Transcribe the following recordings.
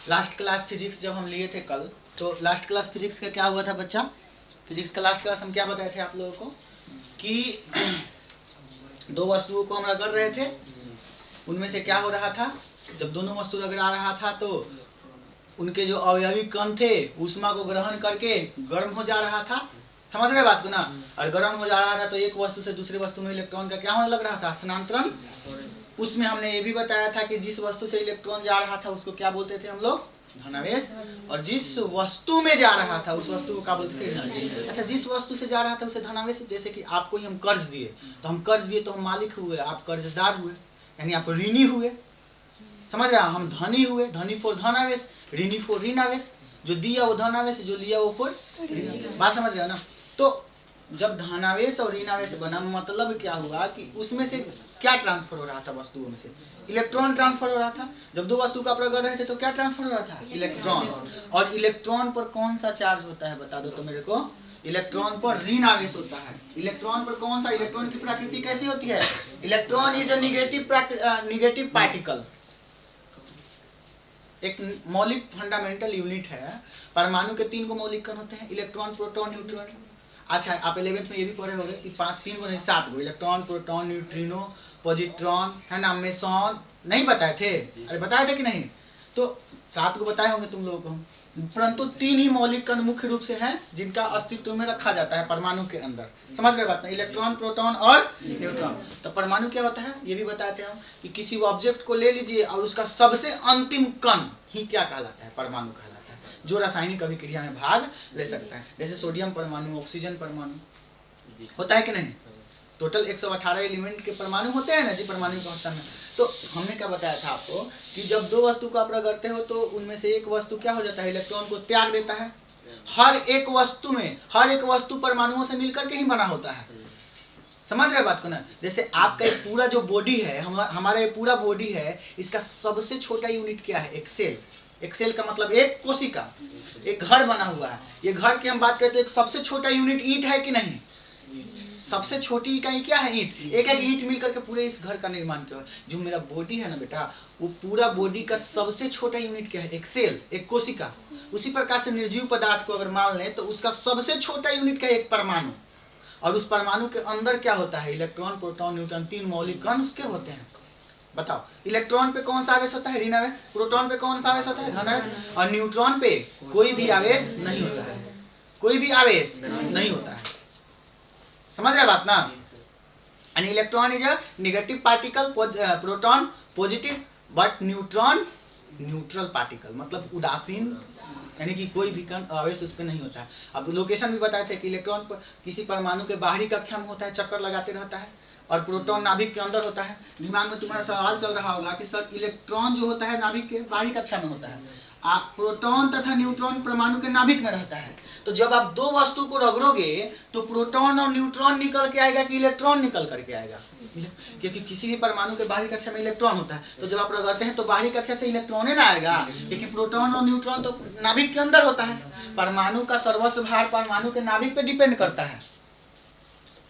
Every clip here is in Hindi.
लास्ट क्लास फिजिक्स जब हम लिए थे कल, तो लास्ट क्लास फिजिक्स का क्या हुआ था बच्चा? फिजिक्स का लास्ट क्लास हम क्या बताए थे आप लोगों को कि दो वस्तुओं को हम रगड़ रहे थे, उनमें से क्या हो रहा था, जब दोनों वस्तु रगड़ा रहा था तो उनके जो अवयवी कण थे ऊष्मा को ग्रहण करके गर्म हो जा रहा था, समझ रहे बात को ना। और गर्म हो जा रहा था तो एक वस्तु से दूसरी वस्तु में इलेक्ट्रॉन का क्या होने लग रहा था, स्थानांतरण। उसमें हमने ये भी बताया था कि जिस वस्तु से इलेक्ट्रॉन जा रहा था उसको क्या बोलते थे हम लोग, धनावेश, और जिस वस्तु में जा रहा था उस वस्तु को क्या बोलते थे, ऋणावेश। अच्छा, जिस वस्तु से जा रहा था उसे धनावेश, जैसे कि आपको ही हम कर्ज दिए तो हम कर्ज दिए तो हम मालिक हुए, आप कर्जदार हुए, यानी आप ऋणी हुए, समझ रहे हैं। हम धनी हुए, धनी फॉर धनावेश, ऋणी फॉर ऋणावेश, जो दिया वो धनावेश, जो लिया वो फॉर, बात समझ गया ना। तो जब धनावेश और ऋणावेश बना, मतलब क्या हुआ कि उसमें से क्या ट्रांसफर हो रहा था, वस्तुओं में से इलेक्ट्रॉन ट्रांसफर हो रहा था। जब दो वस्तु का प्रगड़ रहे थे तो क्या ट्रांसफर हो रहा था, इलेक्ट्रॉन। और इलेक्ट्रॉन पर कौन सा चार्ज होता है बता दो तो मेरे को, इलेक्ट्रॉन पर ऋण आवेश होता है। इलेक्ट्रॉन पर कौन सा, इलेक्ट्रॉन की प्रकृति कैसी होती है, electron is a negative particle, एक मौलिक फंडामेंटल यूनिट है। परमाणु के 3 को मौलिक कण होते हैं, इलेक्ट्रॉन, प्रोटॉन, न्यूट्रॉन। अच्छा, आप 11th में ये भी पढ़े होंगे कि 3 को नहीं 7 को, इलेक्ट्रॉन, प्रोटॉन, न्यूट्रिनो, पॉजिट्रॉन, है ना, मेसॉन, नहीं बताए थे? अरे बताए थे कि नहीं? तो 7 को बताए होंगे तुम लोगों को, परंतु 3 ही मौलिक कण मुख्य रूप से हैं जिनका अस्तित्व में रखा जाता है परमाणु के अंदर, समझ रहे बात ना, इलेक्ट्रॉन, प्रोटॉन और न्यूट्रॉन। तो परमाणु क्या होता है ये भी बताते हैं कि किसी ऑब्जेक्ट को ले लीजिए और उसका सबसे अंतिम कण ही क्या कहलाता है, परमाणु कहलाता है, जो रासायनिक अभिक्रिया में भाग ले सकता है। जैसे सोडियम परमाणु, ऑक्सीजन परमाणु होता है कि नहीं, टोटल 118 एलिमेंट के परमाणु होते हैं ना जी परमाणु की अवस्था में। तो हमने क्या बताया था आपको कि जब दो वस्तु को आप रगड़ते हो तो उनमें से एक वस्तु क्या हो जाता है, इलेक्ट्रॉन को त्याग देता है। हर एक वस्तु में, हर एक वस्तु परमाणुओं से मिलकर के ही बना होता है, समझ रहे बात को ना। जैसे आपका एक पूरा जो बॉडी है, हमारा ये पूरा बॉडी है, इसका सबसे छोटा यूनिट क्या है, एक सेल। एक सेल का मतलब एक कोशिका, एक घर बना हुआ है। ये घर की हम बात करते हैं, सबसे छोटा यूनिट ईंट है कि नहीं, सबसे छोटी इकाई क्या है, ईंट। एक एक ईंट मिलकर के पूरे इस घर का निर्माण किया। जो मेरा बॉडी है ना बेटा, वो पूरा बॉडी का सबसे छोटा यूनिट क्या है, एक सेल, एक कोशिका। उसी प्रकार से निर्जीव पदार्थ को अगर मान लें तो उसका सबसे छोटा यूनिट क्या है, एक परमाणु। और उस परमाणु के अंदर क्या होता है, इलेक्ट्रॉन, प्रोटॉन, न्यूट्रॉन, 3 मौलिक कण उसके होते हैं। बताओ, इलेक्ट्रॉन पे कौन सा आवेश होता है, ऋण आवेश। प्रोटॉन पे कौन सा आवेश होता है, धन आवेश। और न्यूट्रॉन पे कोई भी आवेश नहीं होता है, कोई भी आवेश नहीं होता है, समझ रहे बात ना। And electron is a negative particle, proton positive, but neutron neutral particle, मतलब उदासीन, यानी कि कोई भी कण आवेश उस पर नहीं होता है। अब लोकेशन भी बताए थे कि इलेक्ट्रॉन पर किसी परमाणु के बाहरी कक्षा में होता है, चक्कर लगाते रहता है, और प्रोटॉन नाभिक के अंदर होता है। दिमाग में तुम्हारा सवाल चल रहा होगा कि सर इलेक्ट्रॉन जो होता है नाभिक के बाहरी कक्षा में होता है, प्रोटॉन तथा न्यूट्रॉन परमाणु के नाभिक में रहता है। तो जब आप दो वस्तु को रगड़ोगे तो प्रोटॉन और न्यूट्रॉन निकल के आएगा कि इलेक्ट्रॉन निकल करके आएगा, क्योंकि किसी भी परमाणु के बाहरी कक्षा में इलेक्ट्रॉन होता है। तो जब आप रगड़ते हैं तो बाहरी कक्षा से इलेक्ट्रॉन ना आएगा, क्योंकि प्रोटॉन और न्यूट्रॉन तो नाभिक के अंदर होता है। परमाणु का सर्वस्व भार परमाणु के नाभिक पे डिपेंड करता है।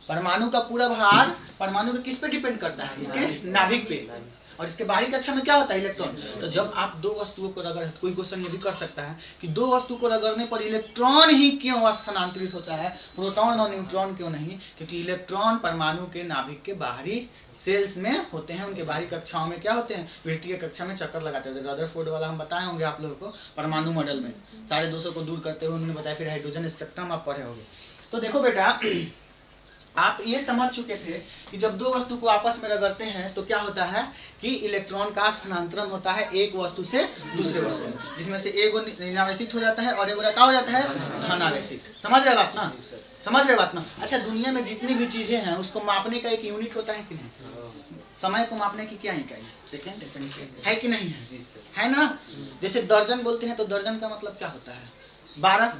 परमाणु का पूरा भार परमाणु के किस पे डिपेंड करता है, इसके नाभिक पे। और इसके बाहरी कक्षा में क्या होता है, इलेक्ट्रॉन। तो जब आप दो वस्तुओं को रगड़, कोई क्वेश्चन ये भी कर सकता है कि दो वस्तु को रगड़ने पर इलेक्ट्रॉन ही क्यों स्थानांतरित होता है, प्रोटॉन और न्यूट्रॉन क्यों नहीं। क्योंकि इलेक्ट्रॉन परमाणु के नाभिक के बाहरी सेल्स में होते हैं, उनके बाहरी कक्षाओं में क्या होते हैं, वृत्तीय कक्षा में चक्कर लगाते हैं। रदरफोर्ड वाला हम बताए होंगे आप लोगों को, परमाणु मॉडल में 250 को दूर करते हुए उन्होंने बताया। फिर हाइड्रोजन स्पेक्ट्रम आप पढ़े होंगे। तो देखो बेटा, आप ये समझ चुके थे कि जब दो वस्तु को आपस में रगड़ते हैं तो क्या होता है कि इलेक्ट्रॉन का स्थानांतरण होता है एक वस्तु से दूसरे वस्तु में, जिसमें से एक ऋणावेशित हो जाता है और एक क्या हो जाता है, धनावेशित। समझ रहे बात ना, समझ रहे बात ना। अच्छा, दुनिया में जितनी भी चीजें हैं उसको मापने का एक यूनिट होता है कि नहीं। समय को मापने की क्या इकाई, सेकेंड है कि नहीं है ना। जैसे दर्जन बोलते हैं तो दर्जन का मतलब क्या होता है, 12।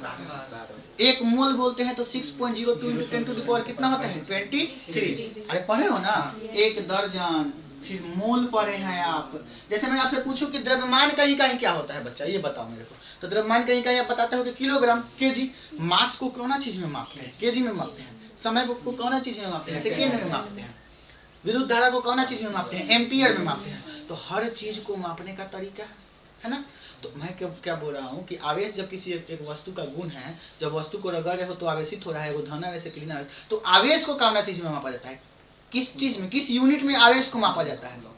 एक मोल बोलते हैं तो 6.02 × 10⁻⁴ कितना होता है, 23। अरे पढ़े हो ना, एक दर्जन, फिर मोल पढ़े हैं आप। जैसे मैं आपसे पूछूं कि द्रव्यमान का इकाई क्या होता है बच्चा, ये बताओ मेरे को। तो द्रव्यमान का इकाई आप बताते हो कि किलोग्राम, केजी। मास को कौन चीज में मापते हैं, केजी में मापते हैं। समय को कौन चीज में मापते हैं, सेकेंड में मापते हैं। विद्युत धारा को कौन चीज में मापते हैं, एम्पियर में मापते हैं। तो हर चीज को मापने का तरीका है ना। तो मैं क्या बोल रहा हूँ कि आवेश जब किसी एक वस्तु का गुण है, जब वस्तु को रगड़ रहे हो तो आवेशित हो रहा है, वो धनावेश है कि ऋणावेश। तो आवेश को कौन चीज में मापा जाता है, किस चीज में, किस यूनिट में आवेश को मापा जाता है।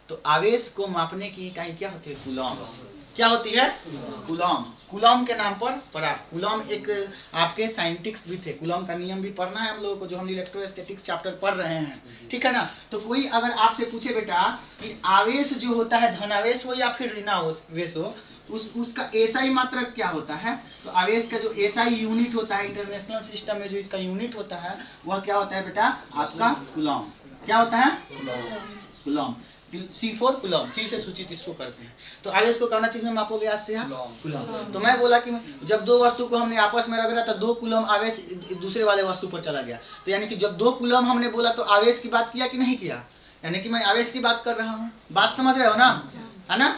तो आवेश को मापने की इकाई क्या होती है, कूलॉम। क्या होती है, कूलॉम। कूलॉम के नाम पर पढ़ा। कूलॉम एक आपके साइंटिस्ट भी थे, कूलॉम का नियम भी पढ़ना है हम लोगों को, जो हम इलेक्ट्रोस्टैटिक्स चैप्टर पढ़ रहे हैं, ठीक है ना। तो कोई अगर आपसे पूछे बेटा कि आवेश जो होता है धनावेश हो या फिर ऋणावेश हो, उसका एसआई मात्रक क्या होता है, तो आवेश का जो एसआई यूनिट होता है इंटरनेशनल सिस्टम में, जो इसका यूनिट होता है वह क्या होता है बेटा, आपका कूलॉम। क्या होता है, कूलॉम। C4 कूलॉम, सी से सूचित इसको करते हैं। तो आवेश को कौन चीज में मापोगे आज से, कूलॉम। तो मैं बोला कि जब दो वस्तु को हमने आपस में रगड़ा तो 2 कूलॉम आवेश दूसरे वाले वस्तु पर चला गया। तो यानी कि जब 2 कूलॉम हमने बोला तो आवेश की बात किया कि नहीं किया, यानी कि मैं आवेश की बात कर रहा हूँ। बात समझ रहे हो ना, है ना।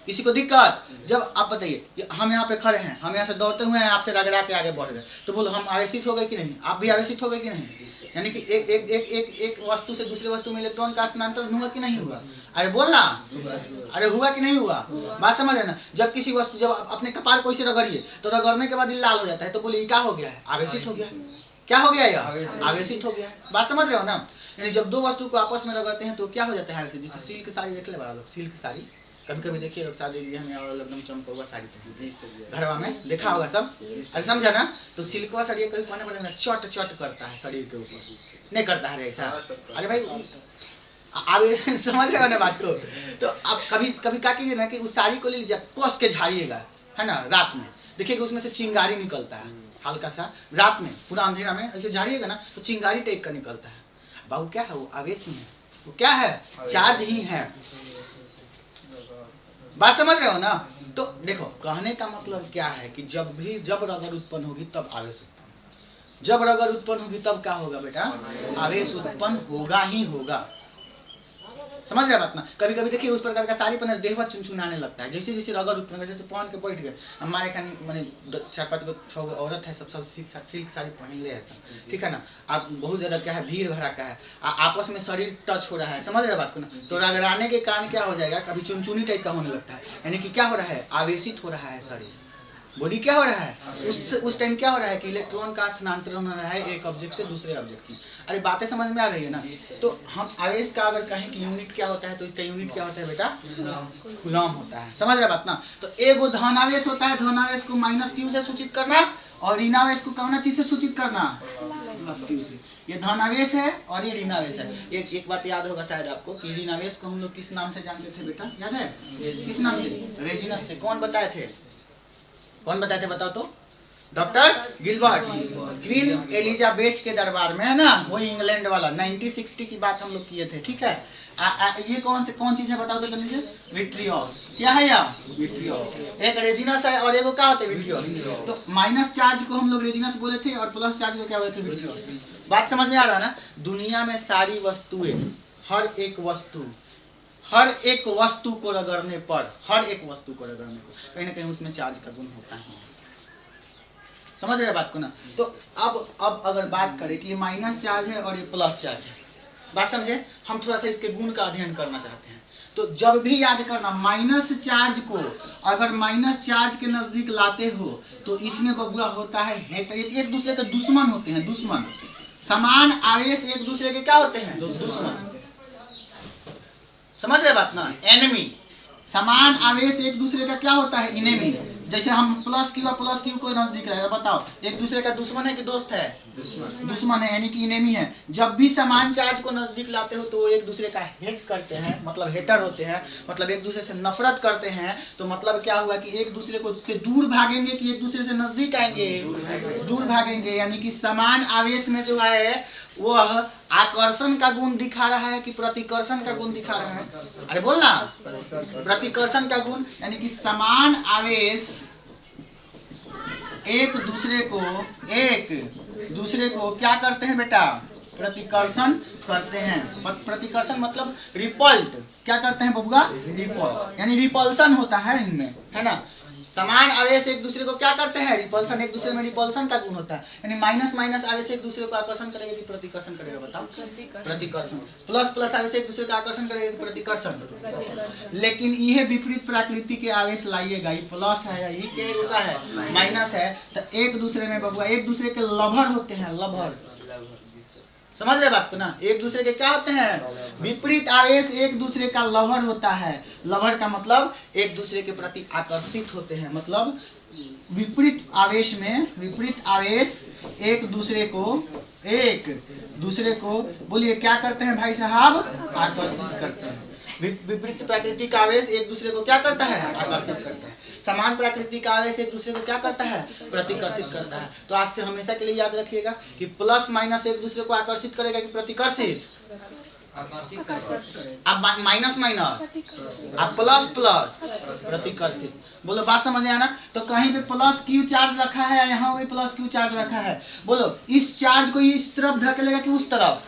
किसी को दिक्कत, जब आप बताइए हम यहाँ पे खड़े हैं, हम यहाँ से दौड़ते हुए हैं, आपसे रगड़ा के आगे बढ़ गए, तो बोलो हम आवेशित हो गए कि नहीं, आप भी आवेशित हो गए कि नहीं। यानी कि एक वस्तु से दूसरे वस्तु में इलेक्ट्रॉन का स्थानांतरण हुआ कि नहीं हुआ, अरे बोलना, अरे हुआ कि नहीं हुआ, बात समझ रहे ना। जब किसी वस्तु, जब अपने कपार को इसे रगड़िए तो रगड़ने के बाद ये लाल हो जाता है, तो बोले क्या हो गया है, आवेशित हो गया। क्या हो गया, यह आवेशित हो गया। बात समझ रहे हो ना। यानी जब 2 वस्तु को आपस में रगड़ते हैं तो क्या हो जाता है, जैसे सिल्क साड़ी देख ले बड़ा लोग, सिल्क साड़ी कभी कभी देखिए लोग शादी में एकदम चमका हुआ साड़ी पहनते घरवा में, देखा होगा सब, अरे समझा ना। तो सिल्कवा साड़ी कभी पहनने पड़ेगा, चट चट करता है शरीर के ऊपर, नहीं करता है ऐसा, अरे भाई आप समझ रहे हो ना बात को। तो आप कभी कभी क्या कीजिए ना कि उस साड़ी को ले लीजिए, कस के झाड़िएगा, है ना, रात में देखिएगा उसमें से चिंगारी निकलता है, हल्का सा रात में पूरा अंधेरा में ऐसे झाड़िएगा ना तो चिंगारी टाइप का निकलता है। बाबू क्या है, वो आवेश ही है, वो क्या है, चार्ज ही है। बात समझ रहे हो ना। तो देखो कहने का मतलब क्या है कि जब रगड़ उत्पन्न होगी तब आवेश उत्पन्न, जब रगड़ उत्पन्न होगी तब क्या होगा बेटा, आवेश उत्पन्न होगा ही होगा। समझ रहे बात ना। कभी कभी देखिए उस प्रकार का साड़ी पहने देहवा चुनचुनाने लगता है, जैसे जैसे रगड़ उत्पन्न, जैसे पहन के बैठ गए। हमारे खानी मैंने 4-5 6 औरत है, सब सिल्क साड़ी पहन ले है सब, ठीक है ना। आप बहुत ज्यादा क्या है, भीड़ भड़का है, आपस में शरीर टच हो रहा है, समझ रहे बात को ना। तो रगड़ाने के कारण क्या हो जाएगा, कभी चुनचुनी टाइप का होने लगता है, यानी कि क्या हो रहा है, आवेशित हो रहा है शरीर, बॉडी क्या हो रहा है, उस टाइम क्या हो रहा है कि इलेक्ट्रॉन का स्थानांतरण हो रहा है एक ऑब्जेक्ट से दूसरे ऑब्जेक्ट की। अरे बातें समझ में आ रही है ना। तो हम आवेश का अगर कहें कि यूनिट क्या होता है, तो इसका यूनिट क्या होता है बेटा, कूलॉम होता है। समझ रहे बात ना। तो एगो धनावेश होता है, धनावेश को -q से सूचित करना, और ऋणावेश को कौन चीज से सूचित करना, +q से। ये धनावेश है और ये ऋणावेश है। एक बात याद होगा शायद आपको कि ऋणावेश को हम लोग किस नाम से जानते थे बेटा, याद है, किस नाम से, रेजिनस से। कौन बताए थे, कौन बताए थे बताओ तो, डॉक्टर गिलबर्ट, क्वीन एलिजाबेथ के दरबार में, है ना, वही इंग्लैंड वाला। 1960 की बात हम लोग किए थे, ठीक है। ये कौन चीज है बताओ तो जल्दी से, विट्रियोस। क्या है यह, विट्रियोस। एक रेजिनस है और एगो क्या होते हैं, विट्रियोस। तो माइनस चार्ज को हम लोग रेजिनस बोले थे और प्लस चार्ज को क्या बोले थे, विट्रियोस। बात समझ में आ रहा है ना। दुनिया में सारी वस्तुएं, हर एक वस्तु को रगड़ने पर, कहीं ना कहीं उसमें चार्ज का गुण होता है। समझ रहे बात को ना। तो अब अगर बात करें कि ये माइनस चार्ज है और ये प्लस चार्ज है, बात समझे। हम थोड़ा सा इसके गुण का अध्ययन करना चाहते हैं। तो जब भी याद करना, माइनस चार्ज को अगर माइनस चार्ज के नजदीक लाते हो तो इसमें बबुआ होता है हेट, एक दूसरे के दुश्मन होते हैं, दुश्मन। समान आवेश एक दूसरे के क्या होते हैं, दुश्मन। समझ रहे बात ना, एनिमी। समान आवेश एक दूसरे का क्या होता है, इनेमी। जैसे हम +q और +q को नजदीक रहेगा, बताओ एक दूसरे का दुश्मन है कि दोस्त है, दुश्मन है, यानी कि इनेमी है। जब भी समान चार्ज को नजदीक लाते हो तो वो एक दूसरे का हेट करते हैं, मतलब हेटर होते हैं, मतलब एक दूसरे से नफरत करते हैं। तो मतलब क्या हुआ कि एक दूसरे को से दूर भागेंगे कि एक दूसरे से नजदीक आएंगे, दूर भागेंगे। यानी कि समान आवेश में जो है वह आकर्षण का गुण दिखा रहा है कि प्रतिकर्षण का गुण दिखा रहा है, अरे बोलना, प्रतिकर्षण का गुण। यानी कि समान आवेश एक दूसरे को क्या करते हैं बेटा, प्रतिकर्षण करते हैं। प्रतिकर्षण मतलब रिपल्ट, क्या करते हैं बबुआ, रिपल, यानी रिपल्सन होता है इनमें, है ना। समान आवेश एक दूसरे को क्या करते हैं, रिपल्सन, एक दूसरे में रिपल्सन का गुण होता है, यानी माइनस माइनस आवेश एक दूसरे को आकर्षण करेगा कि प्रतिकर्षण करेगा, बताओ, प्रतिकर्षण। प्लस प्लस आवेश एक दूसरे को आकर्षण करेगा कि प्रतिकर्षण। लेकिन यह विपरीत प्रकृति के आवेश लाइएगा, ये प्लस है या ये क्या होता है, माइनस है, तो एक दूसरे में बबुआ एक दूसरे के लभर होते हैं, लभर, समझ रहे बात को ना, एक दूसरे के क्या होते हैं, विपरीत आवेश एक दूसरे का लवर होता है। लवर का मतलब एक दूसरे के प्रति आकर्षित होते हैं, मतलब विपरीत आवेश में, विपरीत आवेश एक दूसरे को बोलिए क्या करते हैं भाई साहब, आकर्षित करते हैं। विपरीत प्रकृति का आवेश एक दूसरे को क्या करता है, आकर्षित करता है। समान प्रकृति का आवेश एक दूसरे को क्या करता है, प्रतिकर्षित करता है। तो आज से हमेशा के लिए याद रखिएगा कि प्लस माइनस एक दूसरे को आकर्षित करेगा कि प्रतिकर्षित, अब माइनस माइनस, अब प्लस प्लस, प्रतिकर्षित। बोलो बात समझ में आना। तो कहीं पे प्लस क्यू चार्ज रखा है, यहाँ भी प्लस क्यू चार्ज रखा है, बोलो इस चार्ज को इस तरफ ढकेलेगा कि उस तरफ,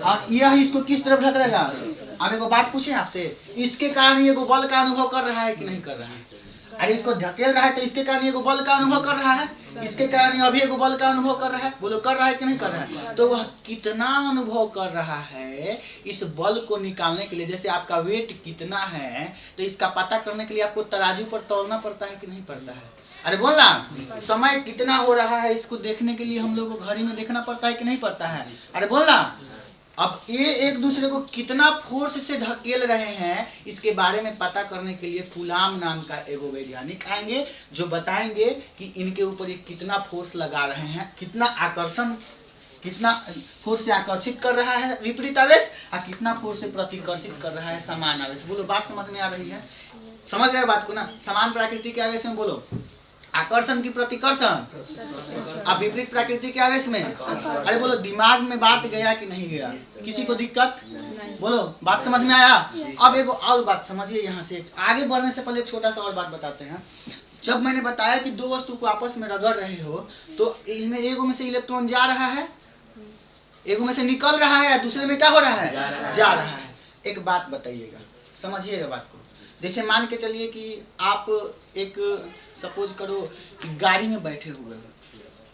और यह इसको किस तरफ ढकेलेगा। अब एक बात पूछे आपसे, इसके कारण ये बल का अनुभव कर रहा है कि नहीं कर रहा है, अरे इसको ढकेल रहा है तो इसके कारण ये बल का अनुभव कर रहा है, इसके कारण अभी एक बल का अनुभव कर रहा है, बोलो कर रहा है कि नहीं कर रहा है। तो वह कितना अनुभव कर रहा है इस बल को निकालने के लिए, जैसे आपका वेट कितना है तो इसका पता करने के लिए आपको तराजू पर तौलना पड़ता है कि नहीं पड़ता है। अरे बोलना, समय कितना हो रहा है इसको देखने के लिए हम लोग को घड़ी में देखना पड़ता है कि नहीं पड़ता है। अरे बोलना, अब ये एक दूसरे को कितना फोर्स से ढकेल रहे हैं इसके बारे में पता करने के लिए कूलाम नाम का एगो वैज्ञानिक आएंगे जो बताएंगे कि इनके ऊपर ये कितना फोर्स लगा रहे हैं, कितना आकर्षण, कितना फोर्स से आकर्षित कर रहा है विपरीत आवेश और कितना फोर्स से प्रतिकर्षित कर रहा है समान आवेश। बोलो बात समझ में आ रही है, समझ रहे बात को ना। समान प्रकृति के आवेश में बोलो आकर्षण की प्रतिकर्षण, अब विपरीत प्रकृति के आवेश में, अरे बोलो दिमाग में बात गया कि नहीं गया, किसी को दिक्कत, बोलो बात समझ में आया। अब एक और बात समझिए, यहाँ से आगे बढ़ने से पहले एक छोटा सा और बात बताते हैं। जब मैंने बताया कि दो वस्तु को आपस में रगड़ रहे हो तो इसमें एगो में से इलेक्ट्रॉन जा रहा है, एगो में से निकल रहा है, दूसरे में क्या हो रहा है, जा रहा है। एक बात बताइएगा, समझिएगा बात को। जैसे मान के चलिए कि आप एक सपोज करो कि गाड़ी में बैठे हुए हो,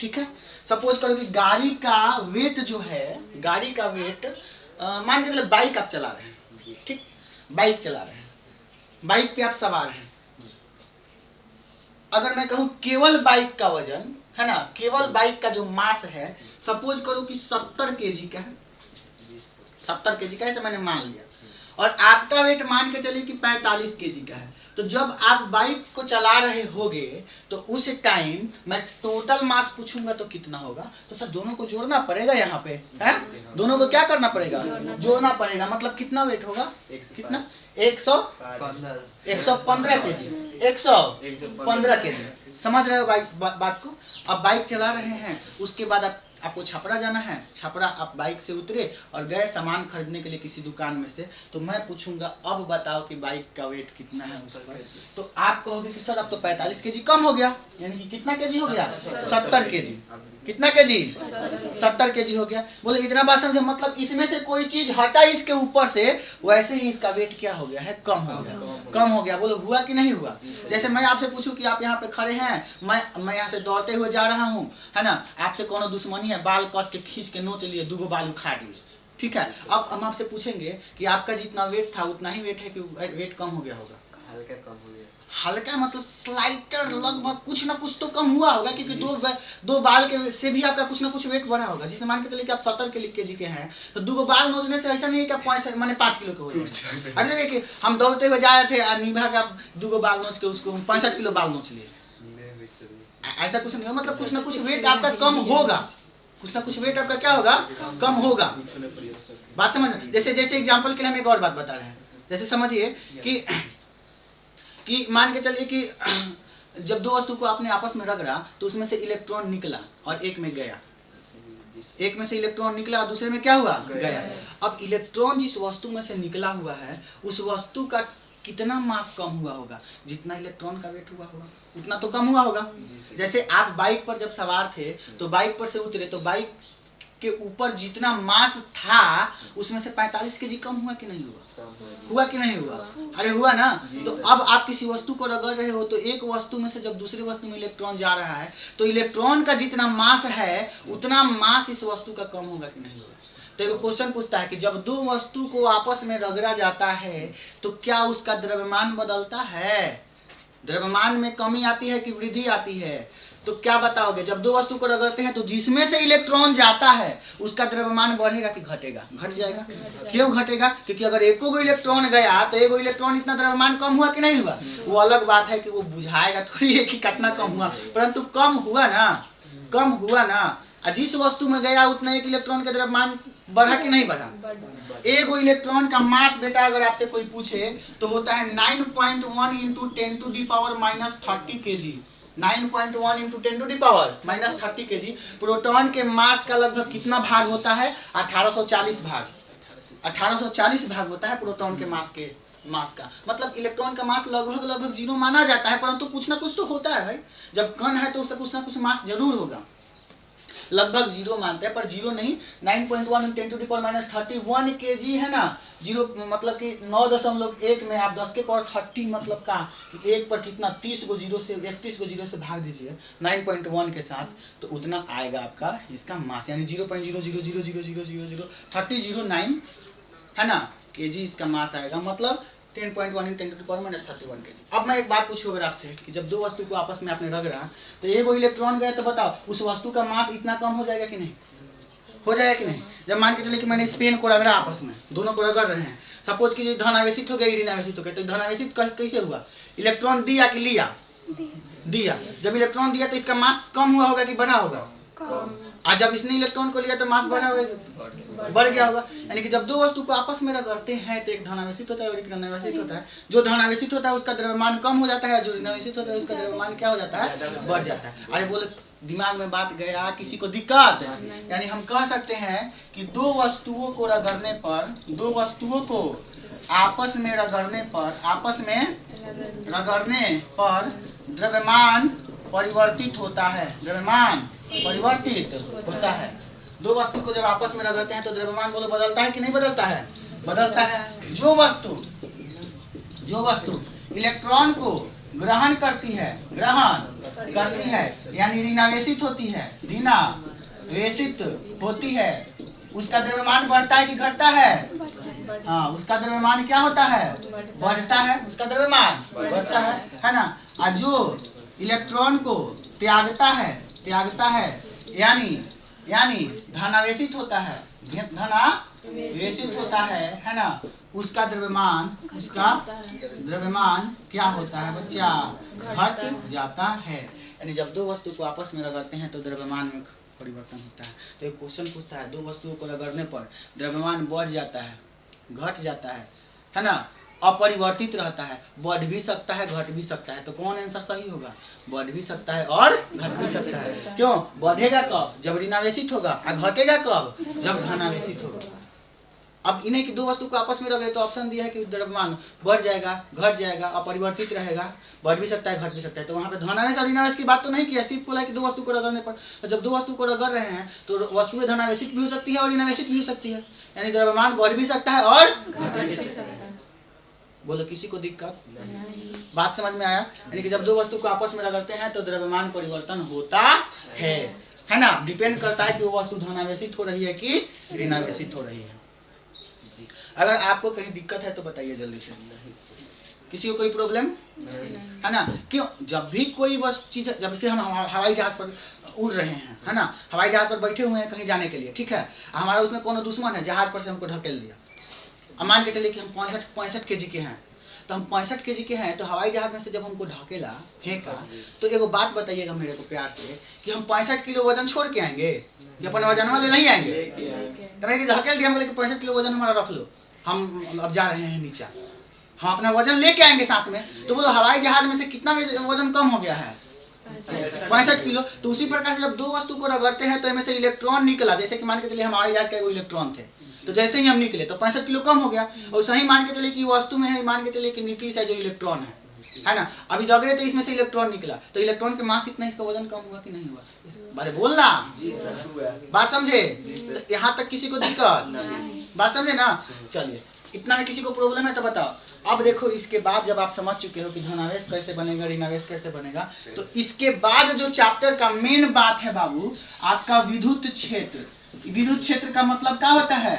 ठीक है, सपोज करो कि गाड़ी का वेट जो है, गाड़ी का वेट मान के चलो बाइक आप चला रहे हैं, ठीक, बाइक चला रहे हैं, बाइक पे आप सवार हैं। अगर मैं कहूँ केवल बाइक का वजन है ना, केवल बाइक का जो मास है, सपोज करो कि 70 केजी का है, 70 केजी का, ऐसे मैंने मान लिया, और आपका वेट मान के चलिए कि 45 केजी का है। तो जब आप बाइक को चला रहे होगे तो उस टाइम मैं टोटल मास पूछूंगा तो कितना होगा, तो सर दोनों को जोड़ना पड़ेगा, यहाँ पे है दोनों को क्या करना पड़ेगा, जोड़ना पड़ेगा। मतलब कितना वेट होगा, कितना, 115 केजी, 115 केजी। समझ रहे हो बात को। अब बाइक चला रहे हैं, उसके बाद आपको छपरा जाना है, छपरा आप बाइक से उतरे और गए सामान खरीदने के लिए किसी दुकान में से, तो मैं पूछूंगा अब बताओ कि बाइक का वेट कितना है उस पर, तो आप कहोगे कि सर अब तो 45 केजी कम हो गया, यानी कि कितना केजी हो गया, 70 केजी। कितना केजी, 70 केजी हो गया। बोले इतना बात समझे, मतलब इसमें से कोई चीज हटा इसके ऊपर से, वैसे ही इसका वेट क्या हो गया है, कम हो गया, कम हो गया। बोलो हुआ कि नहीं हुआ। जैसे मैं आपसे पूछूं कि आप यहाँ पे खड़े हैं, मैं यहाँ से दौड़ते हुए जा रहा हूँ, है ना, आपसे कोनो दुश्मनी है, बाल कस के खींच के नोच लिए, 2 बाल उखाड़ लिए, ठीक है। अब हम आपसे पूछेंगे कि आपका जितना वेट था उतना ही वेट है कि वेट कम हो गया होगा, हल्का कम हो गया, हल्का मतलब स्लाइटर, लगभग कुछ ना कुछ तो कम हुआ होगा, क्योंकि दो बाल के से भी आपका कुछ ना कुछ वेट बढ़ा होगा। जैसे मान के चलिए कि आप 70 केजी के हैं, तो 2 बाल नोचने से ऐसा नहीं है कि आप 5 किलो के हो जाए। अरे देखिए कि हम दौड़ते हुए जा रहे थे और निभा का 2 बाल नोच के उसको हम 65 किलो बाल नोच लिए, ऐसा कुछ नहीं हो। मतलब कुछ ना कुछ वेट आपका कम होगा, कुछ ना कुछ वेट आपका क्या होगा, कम होगा। बात समझ। जैसे एग्जाम्पल के लिए हम एक और बात बता रहे हैं। जैसे समझिए कि मान के चलिए कि जब 2 वस्तु को आपने आपस में रगड़ा तो उसमें से इलेक्ट्रॉन निकला और एक में गया, एक में से इलेक्ट्रॉन निकला और दूसरे में क्या हुआ, गया। अब इलेक्ट्रॉन जिस वस्तु में से निकला हुआ है उस वस्तु का कितना मास कम हुआ होगा, जितना इलेक्ट्रॉन का वेट हुआ होगा उतना तो कम हुआ होगा। जैसे आप बाइक पर जब सवार थे तो बाइक पर से उतरे तो बाइक के ऊपर जितना मास था उसमें से 45 केजी कम हुआ कि नहीं हुआ? हुआ कि नहीं हुआ? अरे हुआ ना। तो अब आप किसी वस्तु को रगड़ रहे हो तो एक वस्तु में से जब दूसरी वस्तु में इलेक्ट्रॉन जा रहा है तो इलेक्ट्रॉन का जितना मास है उतना मास इस वस्तु का कम होगा कि नहीं होगा? तो एक क्वेश्चन पूछता है कि जब दो वस्तु को आपस में रगड़ा जाता है तो क्या उसका द्रव्यमान बदलता है? द्रव्यमान में कमी आती है कि वृद्धि आती है? तो क्या बताओगे? जब दो वस्तु को रगड़ते हैं तो जिसमें से इलेक्ट्रॉन जाता है उसका द्रव्यमान बढ़ेगा कि घटेगा? घट जाएगा। क्यों घटेगा? क्योंकि अगर एको को इलेक्ट्रॉन गया तो एगो इलेक्ट्रॉन इतना द्रव्यमान कम हुआ कि नहीं हुआ? वो अलग बात है कि वो बुझाएगा थोड़ी है कि कितना कम हुआ, परंतु कम हुआ ना, कम हुआ ना। जिस वस्तु में गया उतना एक इलेक्ट्रॉन का द्रव्यमान बढ़ा कि नहीं बढ़ा? एगो इलेक्ट्रॉन का मास बेटा अगर आपसे कोई पूछे तो होता है 9.1 into 10 to the power minus 30 kg। 9.1 into 10 to the power minus 30 kg। Proton के मास का लगभग कितना भाग होता है? 1840 भाग। 1840 भाग होता है प्रोटॉन के मास का। मतलब इलेक्ट्रॉन का मास लगभग जीरो माना जाता है, परंतु कुछ ना कुछ तो होता है भाई। जब कण है तो उससे कुछ ना कुछ मास जरूर होगा। लगभग जीरो मानते हैं पर जीरो नहीं। 9.1 into 10 to the power minus 31 kg है ना। जीरो मतलब कि 9.1 में आप 10 के पावर 30 मतलब का कि एक पर कितना 30 को जीरो से 31 को जीरो से भाग दीजिए 9.1 के साथ तो उतना आएगा आपका इसका मास, यानी 0.00000003009 है ना kg इसका मास आएगा। मतलब 10.1 × 10 to the power minus 31 kg। अब मैं एक बात पूछूं अगर आपसे कि जब दो वस्तु को आपस में आपने रगड़ा तो एगो इलेक्ट्रॉन गया तो बताओ उस वस्तु का मास इतना कम हो जाएगा कि नहीं? हो जाएगा कि नहीं? जब मान के चले कि मैंने इस पेन को रगड़ा आपस में, दोनों को रगड़ रहे हैं, सपोज कीजिए धन आवेशित हो गया ऋण आवेशित हो गया, तो धन आवेशित कैसे हुआ? इलेक्ट्रॉन दिया कि लिया? दिया। जब इलेक्ट्रॉन दिया तो इसका मास कम हुआ होगा कि बढ़ा होगा? आज जब इसने इलेक्ट्रॉन को लिया तो मास बढ़ा होगा, बढ़ गया होगा। यानी कि जब दो वस्तु को आपस में रगड़ते हैं तो एक धनावेशित होता है और एक ऋणावेशित होता है। जो धनावेशित होता है उसका द्रव्यमान कम हो जाता है, जो ऋणावेशित होता है उसका द्रव्यमान क्या हो जाता है? बढ़ जाता है। अरे बोले दिमाग में बात गया, किसी को दिक्कत? यानी हम कह सकते हैं कि दो वस्तुओं को रगड़ने पर, दो वस्तुओं को आपस में रगड़ने पर द्रव्यमान परिवर्तित होता है। द्रव्यमान परिवर्तित होता है। दो वस्तु को जब आपस में रगड़ते हैं तो द्रव्यमान बोलो बदलता है कि नहीं बदलता है? बदलता है। जो वस्तु इलेक्ट्रॉन को ग्रहण करती है यानी ऋणावेशित होती है, उसका द्रव्यमान बढ़ता है कि घटता है? हाँ, उसका द्रव्यमान क्या होता है? बढ़ता है। उसका द्रव्यमान बढ़ता है ना। और जो इलेक्ट्रॉन को त्यागता है यानी धनावेशित होता है ना, उसका द्रव्यमान क्या होता है बच्चा? घट जाता है। यानी जब दो वस्तु को आपस में रगड़ते हैं तो द्रव्यमान में परिवर्तन होता है। तो एक क्वेश्चन पूछता है, दो वस्तुओं को रगड़ने पर द्रव्यमान बढ़ जाता है, घट जाता है ना, अपरिवर्तित रहता है, बढ़ भी सकता है घट भी सकता है, तो कौन आंसर सही होगा? बढ़ भी सकता है और घट भी सकता है। क्यों? बढ़ेगा कब? जब ऋणावेशित होगा, और घटेगा कब? जब धनावेशित होगा। अब इन्हें की दो वस्तु को आपस में रगड़े तो ऑप्शन दिया है कि द्रव्यमान बढ़ जाएगा, घट जाएगा, अपरिवर्तित रहेगा, बढ़ भी सकता है घट भी सकता है। तो वहाँ पे धनावेश और ऋणावेश की बात तो नहीं किया, सिर्फ बोला कि दो वस्तु को रगड़ने पर। तो जब दो वस्तु को रगड़ रहे हैं तो वस्तुएं धनावेशित भी हो सकती है और ऋणावेशित भी हो सकती है, यानी द्रव्यमान बढ़ भी सकता है और घट भी सकता है। बोलो किसी को दिक्कत? बात समझ में आया? यानी कि जब दो वस्तु को आपस में रगड़ते हैं तो द्रव्यमान परिवर्तन होता है ना। डिपेंड करता है कि वो वस्तु धनावेशित हो रही है कि ऋणावेशित हो रही है। अगर आपको कहीं दिक्कत है तो बताइए जल्दी से। किसी को कोई प्रॉब्लम है ना? क्यों? जब भी कोई चीज, जब से हम हवाई जहाज पर उड़ रहे हैं है ना, हवाई जहाज पर बैठे हुए हैं कहीं जाने के लिए, ठीक है, हमारा उसमें कोनो दुश्मन है, जहाज पर से हमको ढकेल दिया। अब मान के चलिए कि हम 65 kg के हैं, तो हम 65 kg के हैं, तो हवाई जहाज में से जब हमको ढकेला, फेंका, तो एगो बात बताइएगा मेरे को प्यार से कि हम 65 किलो वजन छोड़ के आएंगे कि अपन वजन वाले नहीं आएंगे? तो मैं धकेल दिया, हम बोले कि 65 किलो वजन हमारा रख लो, हम अब जा रहे हैं नीचे, हम अपना वजन लेके आएंगे साथ में। तो बोलो हवाई जहाज में से कितना वजन कम हो गया है? 65 किलो। तो उसी प्रकार से जब दो वस्तु को रगड़ते हैं तो इनमें से इलेक्ट्रॉन निकला, जैसे कि मान के चलिए हम हवाई जहाज का एगो इलेक्ट्रॉन थे, तो जैसे ही हम निकले तो 65 किलो कम हो गया। और सही मान के चलिए कि वस्तु में है, मान के चलिए कि नीतीश है जो इलेक्ट्रॉन है, है ना। अभी रगड़े तो इसमें से इलेक्ट्रॉन निकला, तो इलेक्ट्रॉन के मास इतना, इसका वजन कम हुआ कि नहीं हुआ? इस बारे बोलना, बात समझे? तो यहाँ तक किसी को दिक्कत, बात समझे ना? चलिए, इतना में किसी को प्रॉब्लम है तो बताओ। अब देखो, इसके बाद जब आप समझ चुके हो कि धनावेश कैसे बनेगा, ऋणावेश कैसे बनेगा, तो इसके बाद जो चैप्टर का मेन बात है बाबू, आपका विद्युत क्षेत्र। विद्युत क्षेत्र का मतलब क्या होता है?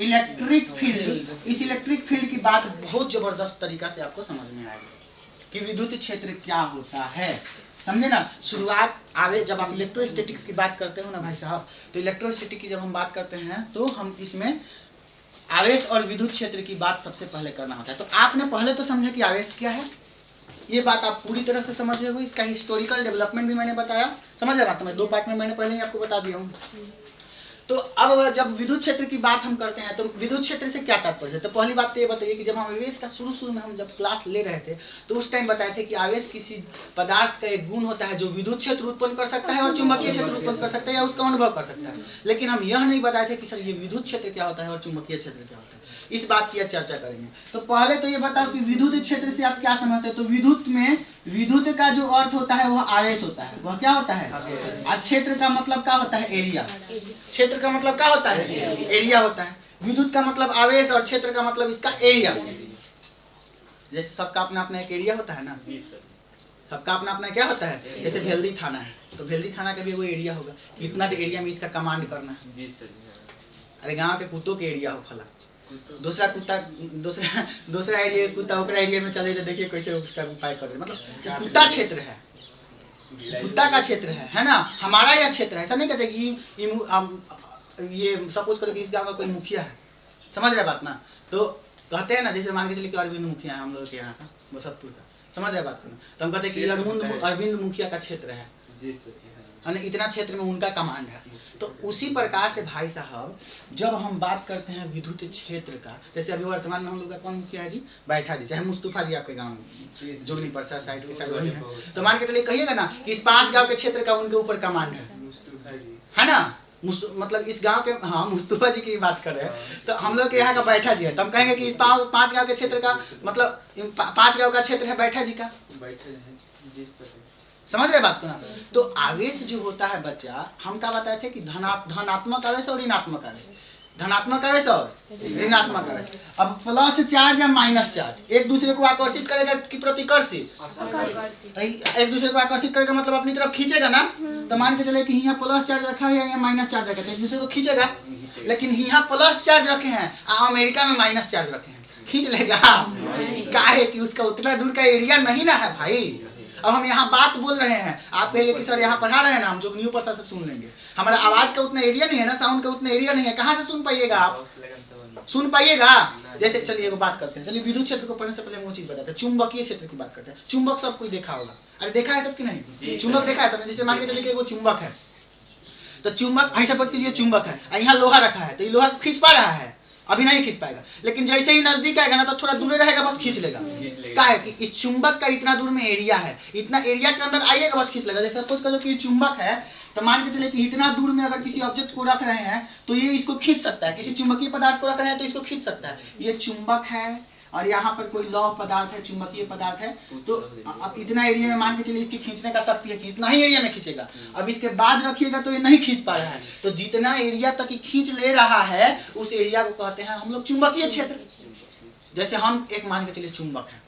Electric field. इस इलेक्ट्रिक फील्ड की बात बहुत जबरदस्त तरीका से आपको समझ में आएगी कि विद्युत क्षेत्र क्या होता है, समझे ना। शुरुआत आवे जब आप इलेक्ट्रोस्टैटिक्स की बात करते हो ना भाई साहब, तो इलेक्ट्रोस्टैटिक की जब हम बात करते हैं तो हम इसमें आवेश और विद्युत क्षेत्र की बात सबसे पहले करना होता है। तो आपने पहले तो समझा कि आवेश क्या है, ये बात आप पूरी तरह से समझ गए हो। इसका हिस्टोरिकल डेवलपमेंट भी मैंने बताया, समझ रहे बात? मैं 2 पार्ट में मैंने पहले ही आपको बता दिया हूँ। तो अब जब विद्युत क्षेत्र की बात हम करते हैं तो विद्युत क्षेत्र से क्या तात्पर्य है? तो पहली बात तो ये बताइए कि जब हम आवेश का शुरू में हम जब क्लास ले रहे थे तो उस टाइम बताए थे कि आवेश किसी पदार्थ का एक गुण होता है जो विद्युत क्षेत्र उत्पन्न कर सकता है और चुंबकीय क्षेत्र उत्पन्न कर सकता है या उसका अनुभव कर सकता है। लेकिन हम यह नहीं बताए थे कि सर ये विद्युत क्षेत्र क्या होता है और चुंबकीय क्षेत्र क्या होता है। इस बात की चर्चा करेंगे। तो पहले तो ये बताओ कि विद्युत क्षेत्र से आप क्या समझते हैं? तो विद्युत में विद्युत का जो अर्थ होता है वह आवेश होता है। वह क्या होता है? और क्षेत्र का मतलब क्या होता है? एरिया। क्षेत्र का मतलब क्या होता है? एरिया होता है। विद्युत का मतलब आवेश और क्षेत्र का मतलब इसका एरिया। जैसे सबका अपना अपना एक एरिया होता है ना, सबका अपना अपना क्या होता है? जैसे भेल्दी थाना है तो भेल्दी थाना का भी वो एरिया होगा, इतना एरिया में इसका कमांड करना है। अरे गाँव के कुत्तों के एरिया हो फला, दूसरा कुत्ता दूसरा एरिया कुत्ता ओकरा एरिया में चले तो देखिए कैसे उसका उपाय करे। मतलब कुत्ता क्षेत्र है, कुत्ता का क्षेत्र है ना, हमारा यह क्षेत्र है। ऐसा नहीं कहते कि ये सपोज करो कि इस गांव का कोई मुखिया है, समझ रहे बात ना, तो कहते हैं ना, जैसे मान के चलिए कि अरविंद मुखिया है हम लोग के यहाँ का, मुजफ्फरपुर का, समझ रहे बात को ना, तो हम कहते हैं कि अरविंद मुखिया का क्षेत्र है, इतना क्षेत्र में उनका कमांड है। तो उसी प्रकार से भाई साहब जब हम बात करते हैं विद्युत क्षेत्र का, जैसे अभी वर्तमान में हम लोग का कौन मुखिया है जी? बैठा जी, चाहे मुस्तफा जी आपके गांव में जोगनी परसा साइड के साइड वही है। तो मान के चलिए कहिएगा ना कि इस 5 गांव के क्षेत्र का उनके ऊपर कमांड है ना। मतलब इस गांव के, हाँ मुस्तफा जी की बात कर रहे हैं, तो हम लोग के यहाँ का बैठा जी है, तो हम कहेंगे कि इस 5 गांव के क्षेत्र का मतलब 5 गांव का क्षेत्र है बैठा जी का, समझ रहे बात को ना। तो आवेश जो होता है बच्चा, हम क्या बताए थे कि धनात्मक आवेश और ऋणात्मक आवेश, धनात्मक आवेश और ऋणात्मक आवेश। अब प्लस चार्ज या माइनस चार्ज एक दूसरे को आकर्षित करेगा कि प्रतिकर्षित? एक दूसरे को आकर्षित करेगा मतलब अपनी तरफ खींचेगा ना। तो मान के चले कि यहाँ प्लस चार्ज रखा है या माइनस चार्ज रखा है, एक दूसरे को खींचेगा। लेकिन यहाँ प्लस चार्ज रखे हैं, अमेरिका में माइनस चार्ज रखे हैं, खींच लेगा? काहे कि उसका उतना दूर का एरिया नहीं ना है भाई। अब हम यहाँ बात बोल रहे हैं, आप कहेंगे कि सर यहाँ पढ़ा रहे हैं ना, हम जो न्यू परसा से सुन लेंगे, हमारा आवाज का उतना एरिया नहीं है ना, साउंड का उतना एरिया नहीं है, कहाँ से सुन पाइएगा आप? सुन पाइएगा? जैसे चलिए एगो बात करते हैं, चलिए विद्युत क्षेत्र को पढ़ने से पहले वो चीज बताते हैं, चुंबकीय क्षेत्र की बात करते हैं। चुंबक सब कोई देखा होगा, अरे देखा है सबकी नहीं? चुंबक देखा है सबने? जैसे मान के चलिए कि एगो चुंबक है, तो चुंबक ऐसा सपोज कीजिए चुंबक है, यहाँ लोहा रखा है, तो ये लोहा खींच पा रहा है? अभी नहीं खींच पाएगा, लेकिन जैसे ही नजदीक आएगा ना तो थोड़ा दूर रहेगा, बस खींच लेगा। क्या है कि इस चुंबक का इतना दूर में एरिया है, इतना एरिया के अंदर आइएगा बस खींच लेगा। जैसे सपोज करो कि चुंबक है, तो मान के चले कि इतना दूर में अगर किसी ऑब्जेक्ट को रख रहे हैं तो ये इसको खींच सकता है, किसी चुंबकीय पदार्थ को रख रहे हैं तो इसको खींच सकता है। ये चुंबक है और यहाँ पर कोई लौह पदार्थ है, चुंबकीय पदार्थ है, तो अब इतना एरिया में मान के चलिए इसकी खींचने का शक्ति है कि इतना ही एरिया में खींचेगा। अब इसके बाद रखिएगा तो ये नहीं खींच पा रहा है, तो जितना एरिया तक खींच ले रहा है उस एरिया को कहते हैं हम लोग चुंबकीय क्षेत्र। जैसे हम एक मान के चलिए चुंबक है,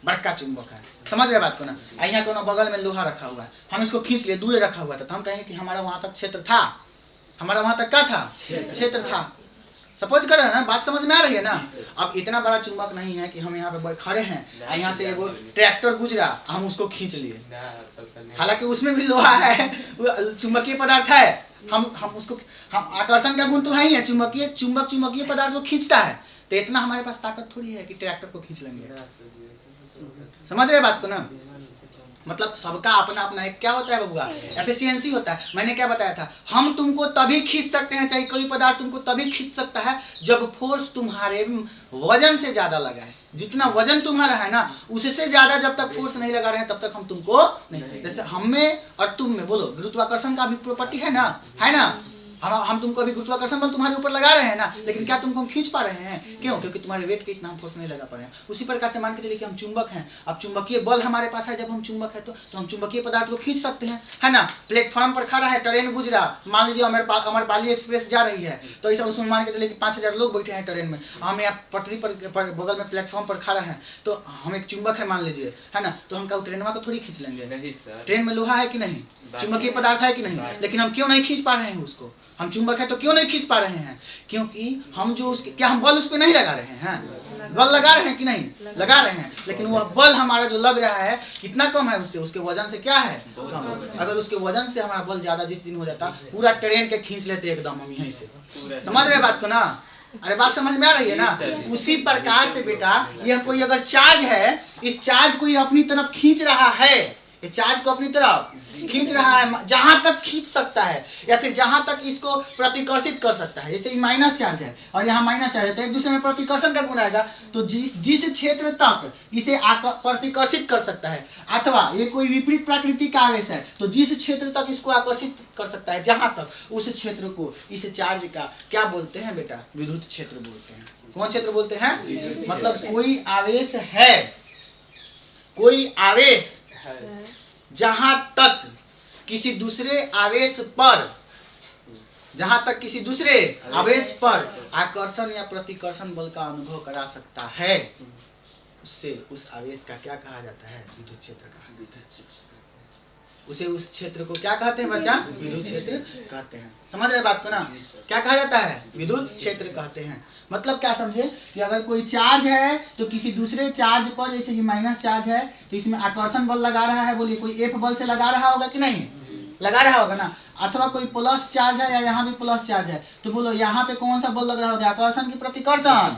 बड़का चुंबक है, समझ रहे बात को ना, यहाँ कोनो बगल में लोहा रखा हुआ है, हम इसको खींच लिए, दूर रखा हुआ था, तो हम कहेंगे कि हमारा वहां तक क्षेत्र था, हमारा वहां तक क्या था? क्षेत्र था। सपोज कर रहे हैं ना, बात समझ में आ रही है ना। अब इतना बड़ा चुंबक नहीं है कि हम यहाँ पे खड़े हैं, यहाँ से एगो ट्रैक्टर गुजरा हम उसको खींच लिए, हालांकि उसमें भी लोहा है, चुंबकीय पदार्थ है, हम उसको, हम आकर्षण का गुण तो है ही है, चुंबकीय पदार्थ को खींचता है, तो इतना हमारे पास ताकत थोड़ी है कि ट्रैक्टर को खींच लेंगे। समझ रहे बात को ना। मतलब सबका अपना अपना एक क्या होता है बबुआ? एफिशिएंसी होता है। मैंने क्या बताया था, हम तुमको तभी खींच सकते हैं, चाहे कोई पदार्थ तुमको तभी खींच सकता है जब फोर्स तुम्हारे वजन से ज्यादा लगा है। जितना वजन तुम्हारा है ना, उससे ज्यादा जब तक फोर्स नहीं लगा रहे हैं तब तक हम तुमको नहीं। जैसे हम में और तुम में बोलो, गुरुत्वाकर्षण का भी प्रॉपर्टी है ना, हम तुमको अभी गुरुत्वाकर्षण बल तुम्हारे ऊपर लगा रहे हैं ना, लेकिन क्या तुमको हम खींच पा रहे हैं? क्यों? क्योंकि तुम्हारे वेट के इतना हम फोर्स नहीं लगा पा रहे हैं। उसी प्रकार से मान के चलिए कि हम चुंबक हैं, अब चुंबकीय बल हमारे पास है, जब हम चुंबक है तो हम चुंबकीय पदार्थ को खींच सकते हैं, है ना। प्लेटफॉर्म पर खड़ा है, ट्रेन गुजरा, मान लीजिए अमरपाली एक्सप्रेस जा रही है, तो ऐसा उसमें मान के चलिए कि 5000 लोग बैठे हैं ट्रेन में, हम यहाँ पटरी पर बगल में प्लेटफॉर्म पर खड़ा है, तो हम एक चुंबक है मान लीजिए, है ना, तो हम क्या ट्रेन को थोड़ी खींच लेंगे? ट्रेन में लोहा है कि नहीं, चुंबकीय पदार्थ है कि नहीं, लेकिन हम क्यों नहीं खींच पा रहे हैं उसको? हम चुंबक है तो क्यों नहीं खींच पा रहे हैं? क्योंकि हम जो उसके क्या हम बल उस पर नहीं लगा रहे हैं? बल लगा रहे हैं कि नहीं? लगा रहे हैं, लेकिन वह बल हमारा जो लग रहा है कितना कम है उससे, उसके वजन से क्या है? कम। अगर उसके वजन से हमारा बल ज्यादा जिस दिन हो जाता, पूरा ट्रेन के खींच लेते एकदम हम यहीं से। समझ रहे बात को ना? अरे बात समझ में आ रही है ना? उसी प्रकार से बेटा यह कोई अगर चार्ज है, इस चार्ज को ये अपनी तरफ खींच रहा है, ये चार्ज को अपनी तरफ खींच रहा है, जहां तक खींच सकता है या फिर जहां तक इसको प्रतिकर्षित कर सकता है। जैसे माइनस चार्ज है और यहाँ माइनस चार्ज है, तो एक दूसरे में प्रतिकर्षण का गुण आएगा, तो जिस क्षेत्र तक इसे प्रतिकर्षित कर सकता है, अथवा ये कोई विपरीत प्रकृति का आवेश है, तो जिस क्षेत्र तक इसको आकर्षित कर सकता है, जहां तक, उस क्षेत्र को, इस चार्ज का क्या बोलते हैं बेटा? विद्युत क्षेत्र बोलते हैं। कौन क्षेत्र बोलते हैं? मतलब कोई आवेश है, कोई आवेश जहां तक किसी दूसरे आवेश पर, जहां तक किसी दूसरे आवेश पर आकर्षण या प्रतिकर्षण बल का अनुभव करा सकता है, उससे उस आवेश का क्या कहा जाता है? विद्युत क्षेत्र कहा जाता है। उसे उस क्षेत्र को क्या कहते हैं बच्चा? विद्युत क्षेत्र कहते हैं। समझ रहे बात को ना? क्या कहा जाता है? विद्युत क्षेत्र कहते हैं। मतलब क्या समझे कि अगर कोई चार्ज है तो किसी दूसरे चार्ज पर, जैसे ये माइनस चार्ज है, तो इसमें आकर्षण बल लगा रहा है, बोलिए कोई एफ बल से लगा रहा होगा कि नहीं? लगा रहा होगा ना। अथवा कोई प्लस चार्ज है या यहाँ भी प्लस चार्ज है, तो बोलो यहाँ पे कौन सा बल लग रहा होगा? आकर्षण की प्रतिकर्षण?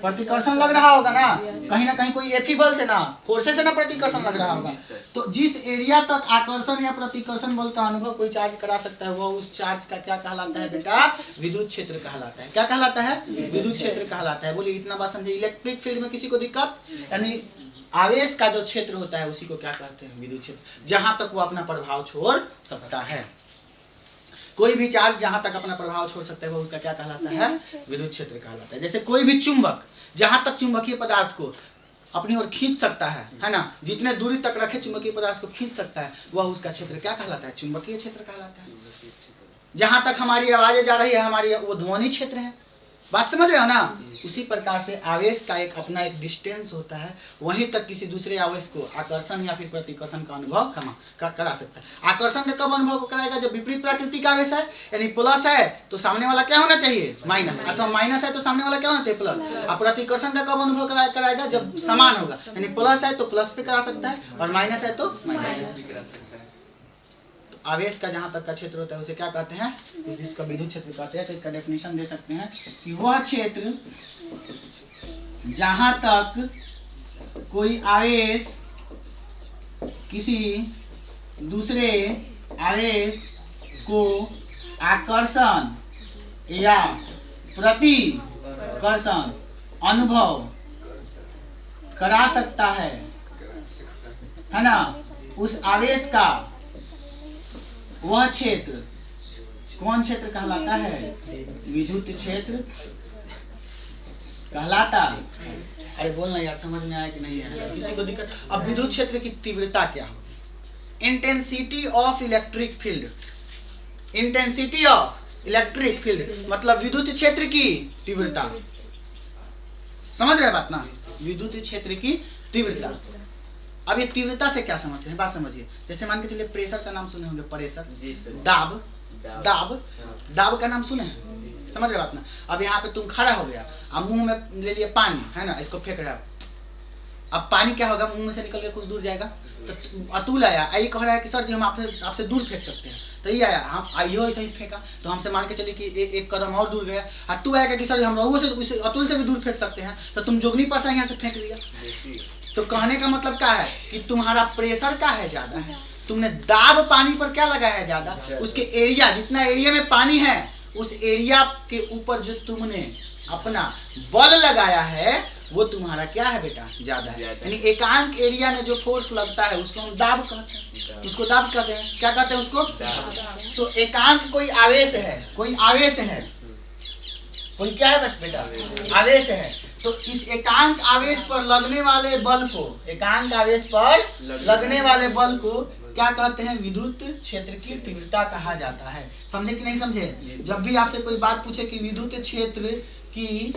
प्रतिकर्षण लग रहा होगा ना कहीं कोई एफी बल से ना, फोर्सेस से ना प्रतिकर्षण लग रहा होगा। तो जिस एरिया तक आकर्षण या प्रतिकर्षण बल का अनुभव कोई चार्ज करा सकता है, वह उस चार्ज का क्या कहलाता है बेटा? विद्युत क्षेत्र कहलाता है। क्या कहलाता है? विद्युत क्षेत्र कहलाता है। बोलिए इतना बात समझे। इलेक्ट्रिक फील्ड में किसी को दिक्कत? यानी आवेश का जो क्षेत्र होता है उसी को क्या कहते हैं? विद्युत क्षेत्र। जहां तक वो अपना प्रभाव छोड़ सकता है, कोई भी चार्ज जहां तक अपना प्रभाव छोड़ सकता है वो उसका क्या कहलाता है? विद्युत क्षेत्र कहलाता है। जैसे कोई भी चुंबक जहां तक चुंबकीय पदार्थ को अपनी ओर खींच सकता है ना, जितने दूरी तक रखे चुंबकीय पदार्थ को खींच सकता है, वह उसका क्षेत्र क्या कहलाता है? चुंबकीय क्षेत्र कहलाता है। जहां तक हमारी आवाजें जा रही है, हमारी वो ध्वनि क्षेत्र है। बात समझ रहे हो ना? उसी प्रकार से आवेश का एक अपना एक डिस्टेंस होता है, वहीं तक किसी दूसरे आवेश को आकर्षण या फिर प्रतिकर्षण का अनुभव करा सकता है। आकर्षण का कब अनुभव कराएगा? जब विपरीत प्रकृति का आवेश है, यानी प्लस है तो सामने वाला क्या होना चाहिए? माइनस, अथवा माइनस है तो सामने वाला क्या होना चाहिए? प्लस। और प्रतिकर्षण का कब अनुभव कराएगा? जब समान होगा, यानी प्लस है तो प्लस पे करा सकता है और माइनस है तो माइनस पे करा सकता है। आवेश का जहां तक का क्षेत्र होता है उसे क्या कहते हैं? इसका विद्युत क्षेत्र कहते हैं। तो इसका डेफिनेशन दे सकते हैं कि वह क्षेत्र जहां तक कोई आवेश किसी दूसरे आवेश को आकर्षण या प्रतिकर्षण अनुभव करा सकता है ना, उस आवेश का वह क्षेत्र कौन क्षेत्र कहलाता है? विद्युत क्षेत्र कहलाता। अरे बोलना यार, समझ में आया कि नहीं है? किसी को दिक्कत? अब विद्युत क्षेत्र की तीव्रता क्या होगी? Intensity of electric field. Intensity of electric field मतलब विद्युत क्षेत्र की तीव्रता। समझ रहे बात ना? विद्युत क्षेत्र की तीव्रता। अब ये तीव्रता से क्या समझते हैं? बात समझिए। जैसे मान के चलिए प्रेशर का नाम सुने होंगे, प्रेशर, दाब, दाब का नाम सुने हैं? समझ रहे बात ना? अब यहाँ पे तुम खड़ा हो गया, अब मुंह में ले लिए पानी, है ना, इसको फेंक रहा है। अब पानी क्या होगा? मुंह में से निकल के कुछ दूर जाएगा। तो अतुल आया, आई कह रहा है कि सर जी हम आपसे दूर फेंक सकते हैं। तो ये आया, हम आइयो ऐसे ही फेंका, तो हमसे मान के चलिए कि एक कदम और दूर गया। तू आएगा कि सर जी हम रहुओ से अतुल से भी दूर फेंक सकते हैं, तो तुम जोगनी पर से यहाँ से फेंक दिया। तो कहने का मतलब क्या है कि तुम्हारा प्रेशर क्या है? ज्यादा है। तुमने दाब पानी पर क्या लगाया है? ज्यादा। उसके एरिया, जितना एरिया में पानी है, उस एरिया के ऊपर जो तुमने अपना बल लगाया है, वो तुम्हारा क्या है बेटा, ज्यादा है। यानी एकांक एरिया में जो फोर्स लगता है उसको हम दाब कहते हैं, उसको दाब कहते हैं। क्या कहते हैं उसको? तो एकांक कोई आवेश है, कोई आवेश है, कोई क्या है बेटा, आवेश है। तो इस एकांक आवेश पर लगने वाले बल को, एकांक आवेश पर लगने वाले बल को क्या कहते हैं, विद्युत क्षेत्र की तीव्रता कहा जाता है। समझे कि नहीं समझे? जब भी आपसे कोई बात पूछे कि विद्युत क्षेत्र की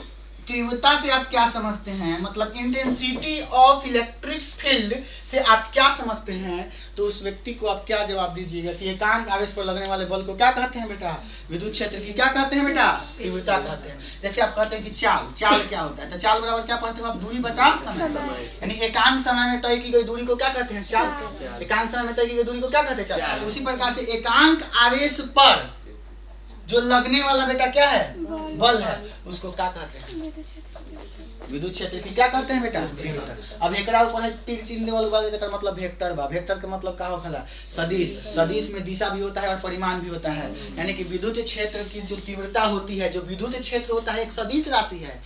तीव्रता से आप क्या समझते हैं, मतलब इंटेंसिटी ऑफ इलेक्ट्रिक फील्ड से आप क्या समझते हैं, तो उस व्यक्ति को आप क्या जवाब दीजिएगा कि एकांक आवेश पर लगने वाले बल को क्या कहते हैं बेटा, विद्युत क्षेत्र की क्या कहते हैं बेटा, तीव्रता कहते हैं। जैसे आप कहते हैं कि चाल, चाल क्या होता है, तो चाल बराबर क्या पढ़ते हो आप, दूरी बटा समय। यानी एकांक समय में तय की गई दूरी को क्या कहते हैं, चाल। एकांक समय में तय की गई दूरी को क्या कहते हैं, चाल। उसी प्रकार से एकांक आवेश पर जो लगने वाला बेटा क्या है, बल है, उसको क्या कहते हैं, विद्युत क्षेत्र की क्या कहते हैं बेटा, तीव्रता। अब एकरा ऊपर है तीर चिन्ह वाला देकर मतलब वेक्टर बा। वेक्टर का मतलब क्या होगा, सदिश। सदिश में दिशा भी होता है और परिमाण भी होता है। यानी कि विद्युत क्षेत्र की जो तीव्रता होती है, जो विद्युत क्षेत्र होता है, एक सदिश राशि है।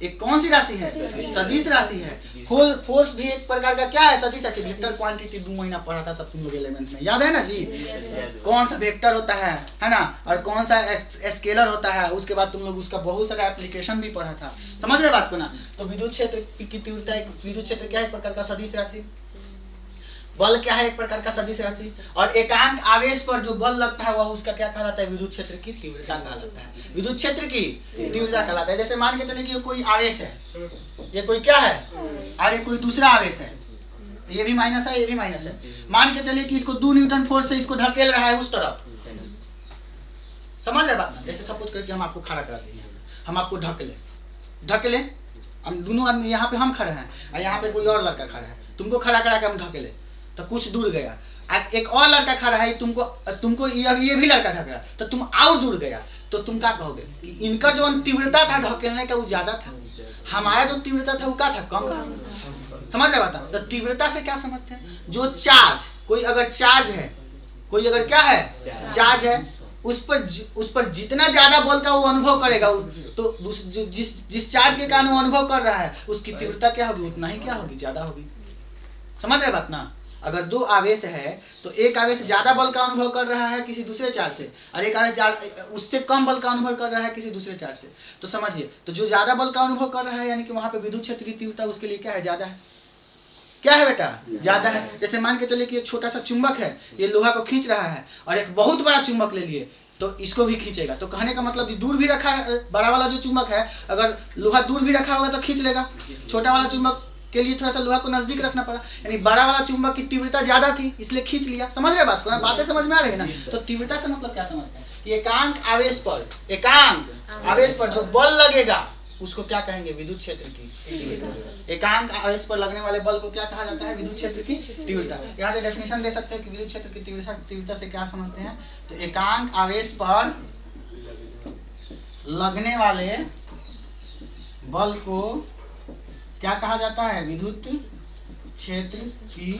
एक कौन सी राशि है, सदिश राशि है। फोर्स भी एक प्रकार का क्या है, सदिश राशि। वेक्टर क्वांटिटी 2 महीना पढ़ा था सब तुम लोग 11th में, याद है ना जी? कौन सा वेक्टर होता है ना, और कौन सा स्केलर होता है, उसके बाद तुम लोग उसका बहुत सारा एप्लीकेशन भी पढ़ा था। समझ रहे बात को ना? तो विद्युत क्षेत्र की तीव्रता, विद्युत क्षेत्र क्या है, एक प्रकार का सदिश राशि। बल क्या है, एक प्रकार का सदिश राशि। और एकांक आवेश पर जो बल लगता है वह उसका क्या कहलाता है, विद्युत क्षेत्र की तीव्रता कहलाता है। विद्युत क्षेत्र की तीव्रता कहलाता है। जैसे मान के चलिए कि ये कोई आवेश है, ये कोई क्या है, और ये कोई दूसरा आवेश है, ये भी माइनस है, ये भी माइनस है। मान के चलिए कि इसको 2 न्यूटन फोर्स से इसको धकेल रहा है उस तरफ। समझ रहे बात ना? जैसे सपोज करके हम आपको खड़ा करा देंगे, हम आपको ढकेले, हम दोनों आदमी यहाँ पे हम खड़े हैं और यहाँ पे कोई और लड़का खड़ा है, तुमको खड़ा करा के हम ढकेले तो कुछ दूर गया। आज एक और लड़का खड़ा है, तुमको ये भी लड़का ढक रहा, तो तुम और दूर गया, तो तुम क्या कहोगे कि इनका जो तीव्रता था ढकेलने का वो ज्यादा था, हमारा जो तीव्रता था वो क्या था, कम था। समझ रहे बात? तो तीव्रता से क्या समझते हैं, जो चार्ज, कोई अगर चार्ज है, कोई अगर क्या है, चार्ज है, उस पर जितना ज्यादा बल का वो अनुभव करेगा, तो जिस चार्ज के कारण वो अनुभव कर रहा है उसकी तीव्रता क्या होगी, उतना ही क्या होगी, ज्यादा होगी। समझ रहे बात ना? अगर 2 आवेश है तो एक आवेश ज्यादा बल का अनुभव कर रहा है किसी दूसरे चार्ज से, और एक आवेश उससे कम बल का अनुभव कर रहा है किसी दूसरे चार्ज से। तो समझिए, तो जो ज्यादा बल का अनुभव कर रहा है यानी कि वहां पे विद्युत क्षेत्र की तीव्रता उसके लिए क्या है, ज्यादा है। क्या है बेटा, ज्यादा है। जैसे मान के चलिए कि एक छोटा सा चुंबक है, ये लोहा को खींच रहा है, और एक बहुत बड़ा चुंबक ले लिए तो इसको भी खींचेगा। तो कहने का मतलब दूर भी रखा है, बड़ा वाला जो चुंबक है, अगर लोहा दूर भी रखा होगा तो खींच लेगा। छोटा वाला चुंबक के लिए थोड़ा सा लोहा को नजदीक रखना पड़ा, यानी बड़ा वाला चुंबक की तीव्रता ज्यादा थी इसलिए खींच लिया। समझ रहे बात को ना? बातें समझ में आ रही है ना? तो तीव्रता से मतलब क्या समझते हैं कि एकांक आवेश पर जो बल लगेगा उसको क्या कहेंगे, विद्युत क्षेत्र की। एकांक आवेश पर लगने वाले बल को क्या कहा जाता है, विद्युत क्षेत्र की तीव्रता। यहाँ से डेफिनेशन दे सकते हैं कि विद्युत क्षेत्र की तीव्रता से क्या समझते हैं। तो एकांक आवेश पर लगने वाले बल को क्या कहा जाता है, विद्युत क्षेत्र की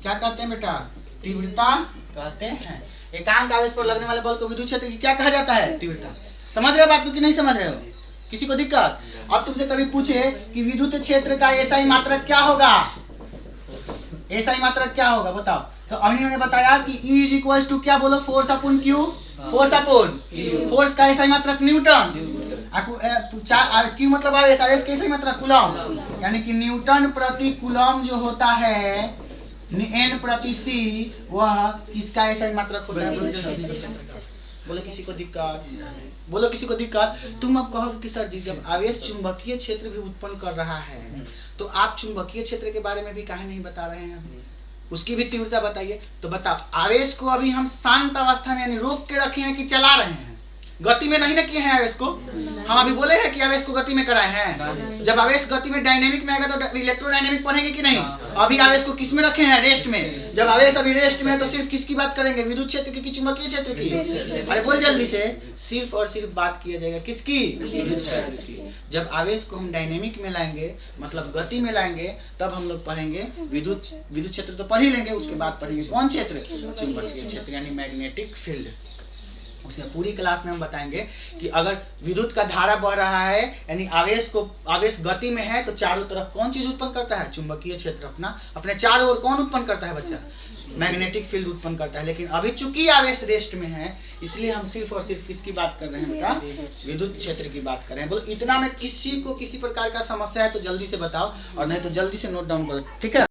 क्या कहते हैं बेटा, तीव्रता कहते हैं। एकांक आवेश पर लगने वाले बल को विद्युत क्षेत्र की क्या कहा जाता है, तीव्रता। समझ रहे हो बात को कि नहीं समझ रहे हो? किसी को दिक्कत? अब तुमसे कभी पूछे कि विद्युत क्षेत्र का एसआई मात्रक क्या होगा, एसआई मात्रक क्या होगा बताओ, तो अभी मैंने बताया कि E इज इक्वल टू क्या बोलो, फोर्स अपॉन क्यू, फोर्स का एसआई मात्रक न्यूटन, क्यू मतलब आवेश, आवेश का एसआई मात्रक कूलम, यानी कि न्यूटन प्रति कूलम जो होता है N प्रति C, वह किसका एसआई मात्रक होता है। बोले किसी को दिक्कत, बोलो किसी को दिक्कत। तुम अब कहोगे कि सर जी जब आवेश चुंबकीय क्षेत्र भी उत्पन्न कर रहा है तो आप चुंबकीय क्षेत्र के बारे में भी काहे नहीं बता रहे हैं, उसकी भी तीव्रता बताइए। तो बताओ, आवेश को अभी हम शांत अवस्था में यानी रोक के रखे हैं कि चला रहे हैं, गति में नहीं ना किए हैं आवेश को। हम अभी बोले हैं कि आवेश को गति में कराए हैं। जब आवेश गति में डायनेमिक में आएगा तो इलेक्ट्रोडायनेमिक पढ़ेंगे कि नहीं। अभी आवेश को किस में रखे हैं, रेस्ट में। जब आवेश अभी रेस्ट में है तो सिर्फ किसकी बात करेंगे, विद्युत क्षेत्र की कि चुंबकीय क्षेत्र की। अरे बोल जल्दी से, सिर्फ और सिर्फ बात किया जाएगा किसकी, विद्युत क्षेत्र की। जब आवेश को हम डायनेमिक में लाएंगे मतलब गति में लाएंगे तब हम लोग पढ़ेंगे विद्युत क्षेत्र तो पढ़ ही लेंगे, उसके बाद पढ़ेंगे कौन क्षेत्र, चुंबकीय क्षेत्र यानी मैग्नेटिक फील्ड। उसमें पूरी क्लास में हम बताएंगे कि अगर विद्युत का धारा बढ़ रहा है यानी आवेश गति में है तो चारों तरफ कौन चीज उत्पन्न करता है? चुंबकीय क्षेत्र अपने चारों ओर कौन उत्पन्न करता है बच्चा? मैग्नेटिक फील्ड उत्पन्न करता है। लेकिन अभी चूंकि आवेश रेस्ट में है इसलिए हम सिर्फ और सिर्फ किसकी बात कर रहे हैं बेटा? विद्युत क्षेत्र की बात कर रहे हैं। बोलो इतना में किसी को किसी प्रकार का समस्या है तो जल्दी से बताओ और नहीं तो जल्दी से नोट डाउन करो, ठीक है।